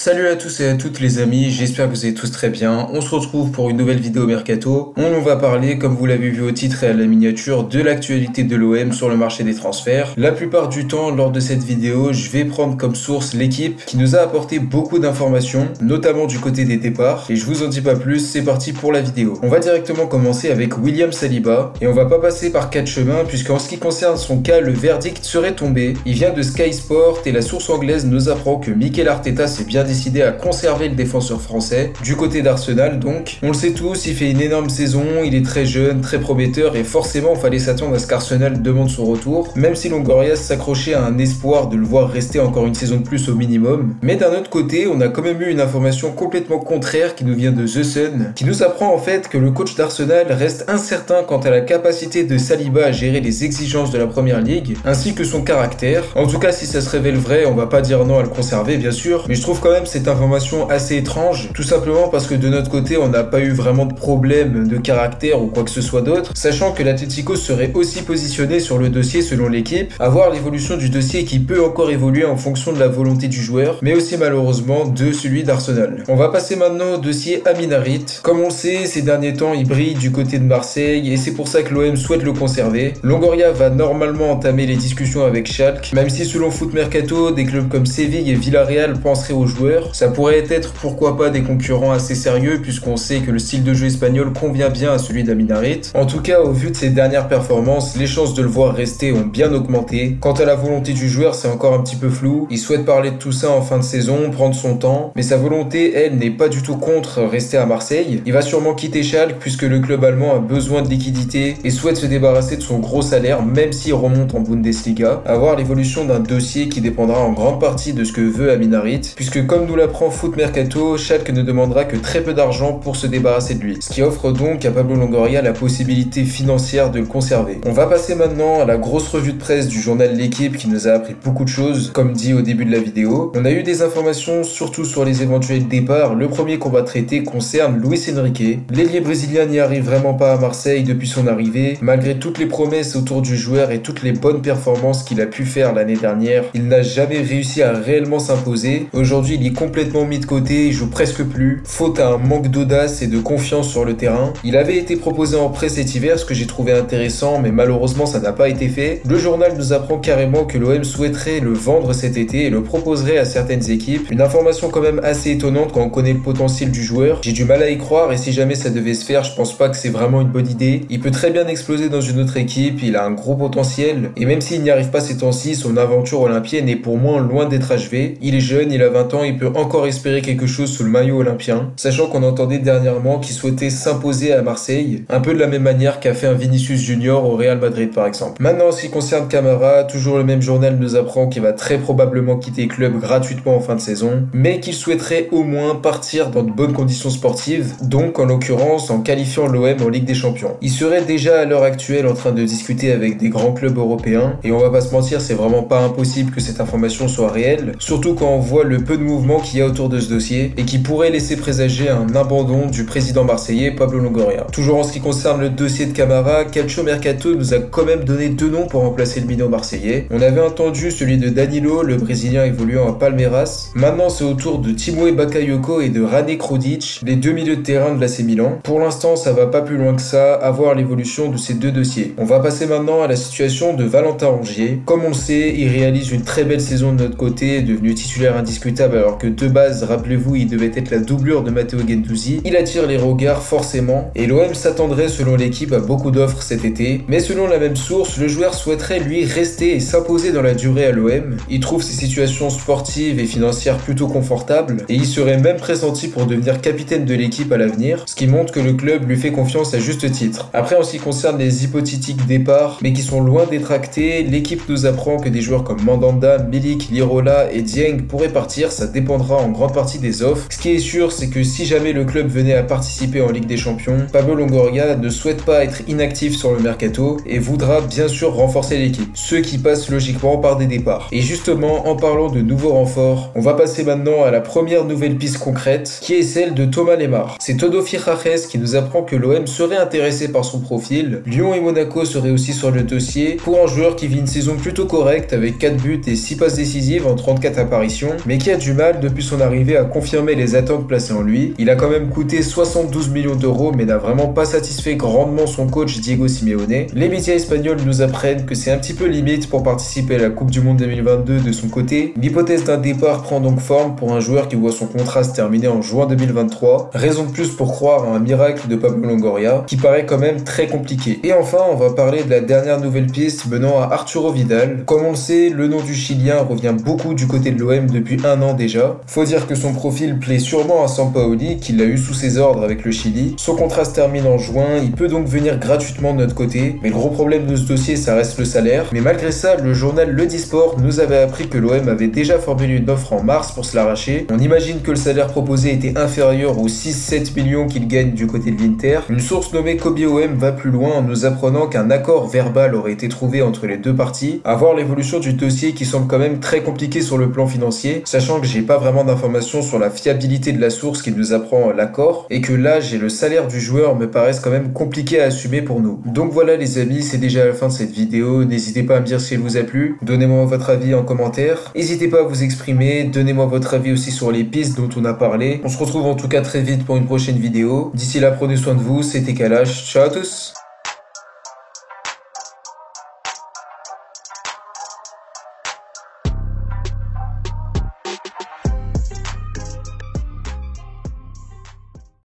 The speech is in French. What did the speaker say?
Salut à tous et à toutes les amis, j'espère que vous allez tous très bien. On se retrouve pour une nouvelle vidéo Mercato. On va parler, comme vous l'avez vu au titre et à la miniature, de l'actualité de l'OM sur le marché des transferts. La plupart du temps, lors de cette vidéo, je vais prendre comme source l'équipe qui nous a apporté beaucoup d'informations, notamment du côté des départs. Et je vous en dis pas plus, c'est parti pour la vidéo. On va directement commencer avec William Saliba. Et on va pas passer par quatre chemins, puisqu'en ce qui concerne son cas, le verdict serait tombé. Il vient de Sky Sport et la source anglaise nous apprend que Mikel Arteta s'est bien décidé à conserver le défenseur français, du côté d'Arsenal donc. On le sait tous, il fait une énorme saison, il est très jeune, très prometteur et forcément il fallait s'attendre à ce qu'Arsenal demande son retour, même si Longoria s'accrochait à un espoir de le voir rester encore une saison de plus au minimum. Mais d'un autre côté, on a quand même eu une information complètement contraire qui nous vient de The Sun, qui nous apprend en fait que le coach d'Arsenal reste incertain quant à la capacité de Saliba à gérer les exigences de la première ligue, ainsi que son caractère. En tout cas, si ça se révèle vrai, on va pas dire non à le conserver bien sûr, mais je trouve quand même cette information assez étrange, tout simplement parce que de notre côté on n'a pas eu vraiment de problème de caractère ou quoi que ce soit d'autre, sachant que l'Atlético serait aussi positionné sur le dossier selon l'équipe, à voir l'évolution du dossier qui peut encore évoluer en fonction de la volonté du joueur, mais aussi malheureusement de celui d'Arsenal. On va passer maintenant au dossier Amin Harit. Comme on le sait, ces derniers temps il brille du côté de Marseille et c'est pour ça que l'OM souhaite le conserver. Longoria va normalement entamer les discussions avec Schalke, même si selon Foot Mercato, des clubs comme Séville et Villarreal penseraient aux joueurs. Ça pourrait être pourquoi pas des concurrents assez sérieux puisqu'on sait que le style de jeu espagnol convient bien à celui d'Amin Harit. En tout cas, au vu de ses dernières performances, les chances de le voir rester ont bien augmenté. Quant à la volonté du joueur, c'est encore un petit peu flou. Il souhaite parler de tout ça en fin de saison, prendre son temps, mais sa volonté, elle, n'est pas du tout contre rester à Marseille. Il va sûrement quitter Schalke puisque le club allemand a besoin de liquidité et souhaite se débarrasser de son gros salaire même s'il remonte en Bundesliga. À voir l'évolution d'un dossier qui dépendra en grande partie de ce que veut Amin Harit, puisque comme nous l'apprend Foot Mercato, Schalke ne demandera que très peu d'argent pour se débarrasser de lui, ce qui offre donc à Pablo Longoria la possibilité financière de le conserver. On va passer maintenant à la grosse revue de presse du journal L'équipe qui nous a appris beaucoup de choses, comme dit au début de la vidéo. On a eu des informations surtout sur les éventuels départs. Le premier qu'on va traiter concerne Luis Enrique. L'ailier brésilien n'y arrive vraiment pas à Marseille depuis son arrivée, malgré toutes les promesses autour du joueur et toutes les bonnes performances qu'il a pu faire l'année dernière. Il n'a jamais réussi à réellement s'imposer. Aujourd'hui, il est complètement mis de côté, il joue presque plus, faute à un manque d'audace et de confiance sur le terrain. Il avait été proposé en prêt cet hiver, ce que j'ai trouvé intéressant, mais malheureusement ça n'a pas été fait. Le journal nous apprend carrément que l'OM souhaiterait le vendre cet été et le proposerait à certaines équipes. Une information quand même assez étonnante quand on connaît le potentiel du joueur. J'ai du mal à y croire et si jamais ça devait se faire, je pense pas que c'est vraiment une bonne idée. Il peut très bien exploser dans une autre équipe, il a un gros potentiel et même s'il n'y arrive pas ces temps-ci, son aventure olympienne est pour moi loin d'être achevée. Il est jeune, il a 20 ans, il peut encore espérer quelque chose sous le maillot olympien, sachant qu'on entendait dernièrement qu'il souhaitait s'imposer à Marseille, un peu de la même manière qu'a fait un Vinicius Junior au Real Madrid par exemple. Maintenant en ce qui concerne Camara, toujours le même journal nous apprend qu'il va très probablement quitter le club gratuitement en fin de saison, mais qu'il souhaiterait au moins partir dans de bonnes conditions sportives, donc en l'occurrence en qualifiant l'OM en Ligue des Champions. Il serait déjà à l'heure actuelle en train de discuter avec des grands clubs européens, et on va pas se mentir, c'est vraiment pas impossible que cette information soit réelle, surtout quand on voit le peu de mouvement qu'il y a autour de ce dossier et qui pourrait laisser présager un abandon du président marseillais Pablo Longoria. Toujours en ce qui concerne le dossier de Camara, Calcio Mercato nous a quand même donné deux noms pour remplacer le minot marseillais. On avait entendu celui de Danilo, le brésilien évoluant à Palmeiras. Maintenant c'est au tour de Timothy Bakayoko et de Rane Krunic, les deux milieux de terrain de l'AC Milan. Pour l'instant ça va pas plus loin que ça, à voir l'évolution de ces deux dossiers. On va passer maintenant à la situation de Valentin Rongier. Comme on le sait, il réalise une très belle saison de notre côté, devenu titulaire indiscutable alors que de base, rappelez-vous, il devait être la doublure de Matteo Guendouzi. Il attire les regards forcément et l'OM s'attendrait selon l'équipe à beaucoup d'offres cet été, mais selon la même source, le joueur souhaiterait lui rester et s'imposer dans la durée à l'OM. Il trouve ses situations sportives et financières plutôt confortables et il serait même pressenti pour devenir capitaine de l'équipe à l'avenir, ce qui montre que le club lui fait confiance à juste titre. Après en ce qui concerne les hypothétiques départs, mais qui sont loin d'être actés, l'équipe nous apprend que des joueurs comme Mandanda, Milik, Lirola et Dieng pourraient partir, ça dépendra en grande partie des offres. Ce qui est sûr, c'est que si jamais le club venait à participer en Ligue des Champions, Pablo Longoria ne souhaite pas être inactif sur le mercato et voudra bien sûr renforcer l'équipe, ce qui passe logiquement par des départs. Et justement, en parlant de nouveaux renforts, on va passer maintenant à la première nouvelle piste concrète, qui est celle de Thomas Lemar. C'est Todo Firajes qui nous apprend que l'OM serait intéressé par son profil. Lyon et Monaco seraient aussi sur le dossier pour un joueur qui vit une saison plutôt correcte avec 4 buts et 6 passes décisives en 34 apparitions, mais qui a du mal Arsenal, depuis son arrivée, a confirmé les attentes placées en lui. Il a quand même coûté 72 millions d'euros, mais n'a vraiment pas satisfait grandement son coach Diego Simeone. Les médias espagnols nous apprennent que c'est un petit peu limite pour participer à la Coupe du Monde 2022 de son côté. L'hypothèse d'un départ prend donc forme pour un joueur qui voit son contrat se terminer en juin 2023. Raison de plus pour croire à un miracle de Pablo Longoria, qui paraît quand même très compliqué. Et enfin, on va parler de la dernière nouvelle piste menant à Arturo Vidal. Comme on le sait, le nom du Chilien revient beaucoup du côté de l'OM depuis un an déjà. Faut dire que son profil plaît sûrement à Sampaoli, qui l'a eu sous ses ordres avec le Chili. Son contrat se termine en juin, il peut donc venir gratuitement de notre côté. Mais le gros problème de ce dossier, ça reste le salaire. Mais malgré ça, le journal Le Disport nous avait appris que l'OM avait déjà formulé une offre en mars pour se l'arracher. On imagine que le salaire proposé était inférieur aux 6-7 millions qu'il gagne du côté de l'Inter. Une source nommée Kobe OM va plus loin en nous apprenant qu'un accord verbal aurait été trouvé entre les deux parties. À voir l'évolution du dossier qui semble quand même très compliqué sur le plan financier, sachant que j'ai pas vraiment d'informations sur la fiabilité de la source qui nous apprend l'accord, et que l'âge et le salaire du joueur me paraissent quand même compliqués à assumer pour nous. Donc voilà les amis, c'est déjà la fin de cette vidéo. N'hésitez pas à me dire si elle vous a plu, donnez-moi votre avis en commentaire, n'hésitez pas à vous exprimer, donnez-moi votre avis aussi sur les pistes dont on a parlé. On se retrouve en tout cas très vite pour une prochaine vidéo. D'ici là, prenez soin de vous, c'était Kalash, ciao à tous.